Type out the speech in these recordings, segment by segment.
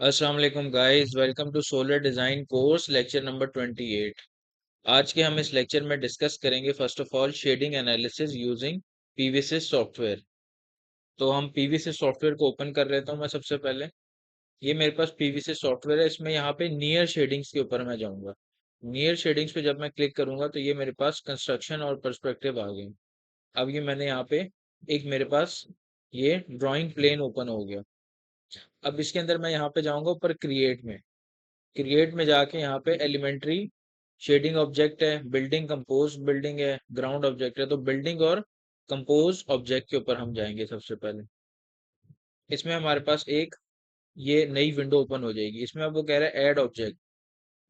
अस्सलाम वालेकुम guys, welcome to solar design course lecture number 28। आज के हम इस लेक्चर में डिस्कस करेंगे first of all shading analysis using PVsyst software. तो हम पीवीसिस सॉफ्टवेयर को ओपन कर लेता हूं मैं सबसे पहले। ये मेरे पास पीवीसिस सॉफ्टवेयर है। इसमें यहाँ पे नियर शेडिंग्स के ऊपर मैं जाऊंगा। नियर शेडिंग्स पे जब मैं क्लिक करूंगा तो ये मेरे पास कंस्ट्रक्शन और पर्सपेक्टिव आ गई। अब ये मैंने यहाँ पे एक मेरे पास ये ड्राइंग प्लेन ओपन हो गया। अब इसके अंदर मैं यहाँ पे जाऊंगा ऊपर क्रिएट में। क्रिएट में जाके यहाँ पे एलिमेंट्री शेडिंग ऑब्जेक्ट है, बिल्डिंग कंपोज बिल्डिंग है, ग्राउंड ऑब्जेक्ट है। तो बिल्डिंग और कंपोज ऑब्जेक्ट के ऊपर हम जाएंगे सबसे पहले। इसमें हमारे पास एक ये नई विंडो ओपन हो जाएगी। इसमें अब वो कह रहा है ऐड ऑब्जेक्ट।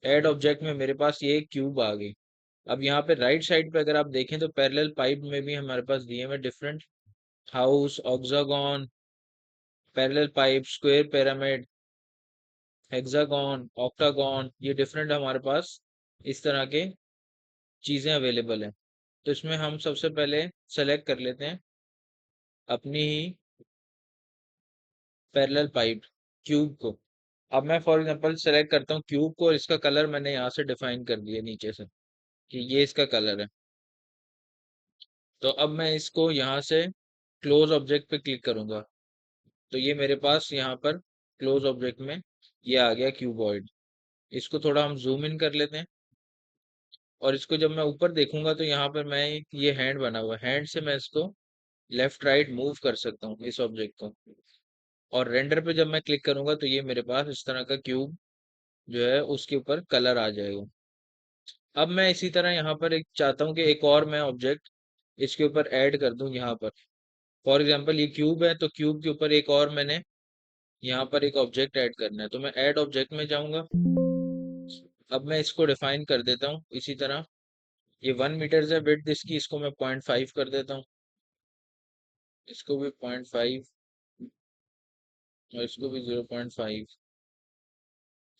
ऐड ऑब्जेक्ट में मेरे पास ये क्यूब आ गई। अब यहाँ पे राइट साइड पे अगर आप देखें तो पैरेलल पाइप में भी हमारे पास दिए हुए डिफरेंट हाउस, ऑक्सागॉन, parallel pipe, square pyramid, hexagon, octagon, ये डिफरेंट हमारे पास इस तरह के चीजें अवेलेबल हैं। तो इसमें हम सबसे पहले सेलेक्ट कर लेते हैं अपनी ही पैरेलल पाइप क्यूब को। अब मैं फॉर एग्जांपल सेलेक्ट करता हूँ क्यूब को और इसका कलर मैंने यहाँ से डिफाइन कर दिया नीचे से कि ये इसका कलर है। तो अब मैं इसको यहाँ से क्लोज ऑब्जेक्ट पे क्लिक करूंगा तो ये मेरे पास यहाँ पर क्लोज ऑब्जेक्ट में ये आ गया क्यूबॉइड। इसको थोड़ा हम जूम इन कर लेते हैं और इसको जब मैं ऊपर देखूंगा तो यहाँ पर मैं ये हैंड बना हुआ है, हैंड से मैं इसको लेफ्ट राइट मूव कर सकता हूँ इस ऑब्जेक्ट को। और रेंडर पे जब मैं क्लिक करूंगा तो ये मेरे पास इस तरह का क्यूब जो है उसके ऊपर कलर आ जाएगा। अब मैं इसी तरह यहाँ पर एक चाहता हूँ कि एक और मैं ऑब्जेक्ट इसके ऊपर ऐड कर दूं यहाँ पर। फॉर एग्जांपल ये क्यूब है तो क्यूब के ऊपर एक और मैंने यहाँ पर एक ऑब्जेक्ट ऐड करना है तो मैं ऐड ऑब्जेक्ट में जाऊंगा। अब मैं इसको डिफाइन कर देता हूँ इसी तरह। ये 1 मीटर है विड्थ इसकी, इसको मैं 0.5 कर देता हूँ, इसको भी 0.5 और इसको भी 0.5।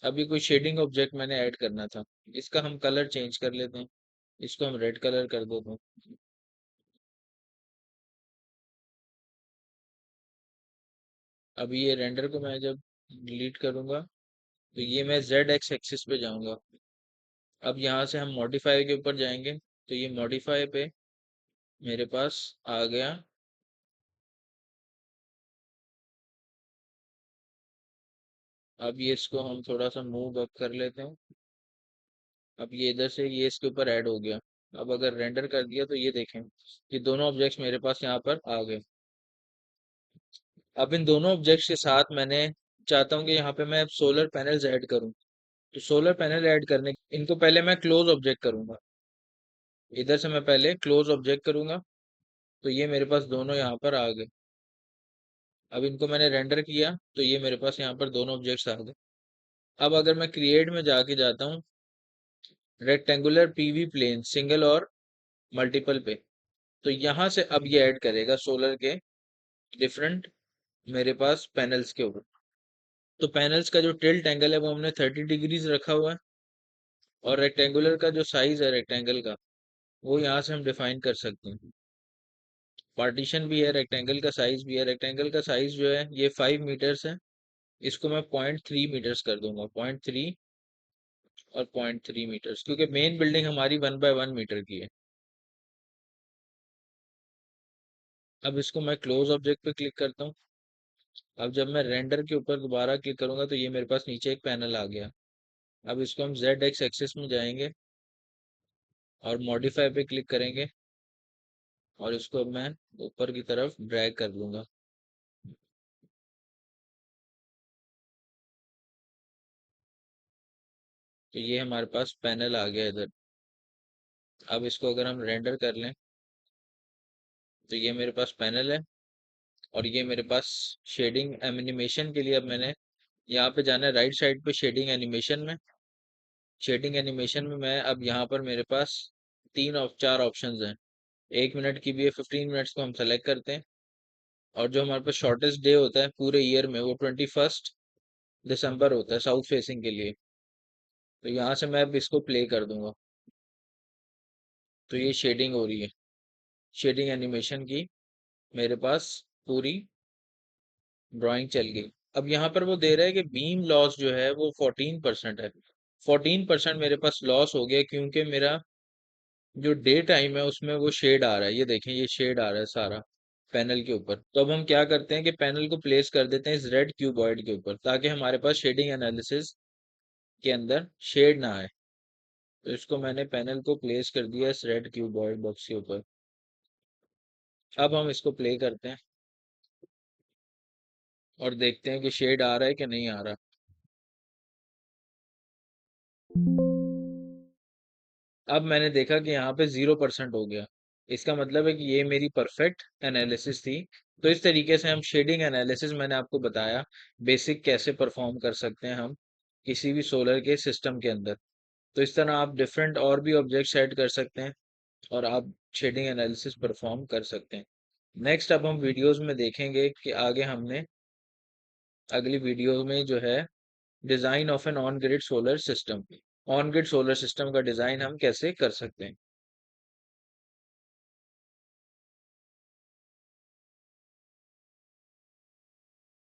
अभी कोई शेडिंग ऑब्जेक्ट मैंने ऐड करना था, इसका हम कलर चेंज कर लेते हैं। इसको हम रेड कलर कर देते हैं। अभी ये रेंडर को मैं जब डिलीट करूंगा तो ये मैं जेड एक्स एक्सिस पे जाऊंगा। अब यहाँ से हम मॉडिफाई के ऊपर जाएंगे तो ये मॉडिफाई पे मेरे पास आ गया। अब ये इसको हम थोड़ा सा मूव अप कर लेते हैं। अब ये इधर से ये इसके ऊपर ऐड हो गया। अब अगर रेंडर कर दिया तो ये देखें कि दोनों ऑब्जेक्ट्स मेरे पास यहाँ पर आ गए। अब इन दोनों ऑब्जेक्ट्स के साथ मैंने चाहता हूँ कि यहाँ पे मैं सोलर पैनल्स ऐड करूँ। तो सोलर पैनल ऐड करने इनको पहले मैं क्लोज ऑब्जेक्ट करूंगा। इधर से मैं पहले क्लोज ऑब्जेक्ट करूंगा तो ये मेरे पास दोनों यहाँ पर आ गए। अब इनको मैंने रेंडर किया तो ये मेरे पास यहाँ पर दोनों ऑब्जेक्ट्स आ गए। अब अगर मैं क्रिएट में जाके जाता हूँ रेक्टेंगुलर पीवी प्लेन सिंगल और मल्टीपल पे, तो यहाँ से अब ये ऐड करेगा सोलर के डिफरेंट मेरे पास पैनल्स के ऊपर। तो पैनल्स का जो टिल्ट एंगल है वो हमने 30 डिग्रीज रखा हुआ है। और रेक्टेंगुलर का जो साइज है रेक्टेंगल का वो यहाँ से हम डिफाइन कर सकते हैं। पार्टीशन भी है, रेक्टेंगल का साइज भी है। रेक्टेंगल का साइज जो है ये 5 मीटर्स है। इसको मैं 0.3 मीटर्स कर दूंगा, 0.3 और 0.3 मीटर्स, क्योंकि मेन बिल्डिंग हमारी 1 बाय 1 मीटर की है। अब इसको मैं क्लोज ऑब्जेक्ट पे क्लिक करता हूँ। अब जब मैं रेंडर के ऊपर दोबारा क्लिक करूंगा तो ये मेरे पास नीचे एक पैनल आ गया। अब इसको हम जेड एक्स एक्सिस में जाएंगे और मॉडिफाई पे क्लिक करेंगे और इसको अब मैं ऊपर की तरफ ड्रैग कर लूंगा। तो ये हमारे पास पैनल आ गया इधर। अब इसको अगर हम रेंडर कर लें तो ये मेरे पास पैनल है। और ये मेरे पास शेडिंग एनिमेशन के लिए अब मैंने यहाँ पे जाना है राइट साइड पे शेडिंग एनिमेशन में। शेडिंग एनिमेशन में मैं अब यहाँ पर मेरे पास तीन और चार ऑप्शंस हैं। 1 मिनट की भी है, 15 मिनट्स को हम सेलेक्ट करते हैं। और जो हमारे पास शॉर्टेस्ट डे होता है पूरे ईयर में वो 21 दिसंबर होता है साउथ फेसिंग के लिए। तो यहाँ से मैं अब इसको प्ले कर दूंगा तो ये शेडिंग हो रही है। शेडिंग एनिमेशन की मेरे पास पूरी ड्राइंग चल गई। अब यहाँ पर वो दे रहा है कि बीम लॉस जो है वो 14% है। 14% मेरे पास लॉस हो गया क्योंकि मेरा जो डे टाइम है उसमें वो शेड आ रहा है। ये देखें, ये शेड आ रहा है सारा पैनल के ऊपर। तो अब हम क्या करते हैं कि पैनल को प्लेस कर देते हैं इस रेड क्यूबॉइड के ऊपर, ताकि हमारे पास शेडिंग एनालिसिस के अंदर शेड ना आए। तो इसको मैंने पैनल को प्लेस कर दिया इस रेड क्यूबॉइड बॉक्स के ऊपर। अब हम इसको प्ले करते हैं और देखते हैं कि शेड आ रहा है कि नहीं आ रहा। अब मैंने देखा कि यहाँ पे 0% हो गया। इसका मतलब है कि ये मेरी परफेक्ट एनालिसिस थी। तो इस तरीके से हम शेडिंग एनालिसिस, मैंने आपको बताया बेसिक कैसे परफॉर्म कर सकते हैं हम किसी भी सोलर के सिस्टम के अंदर। तो इस तरह आप डिफरेंट और भी ऑब्जेक्ट्स ऐड कर सकते हैं और आप शेडिंग एनालिसिस परफॉर्म कर सकते हैं। नेक्स्ट अब हम वीडियोस में देखेंगे कि आगे हमने अगली वीडियो में जो है design of an on grid solar system, on grid solar system का डिजाइन हम कैसे कर सकते हैं।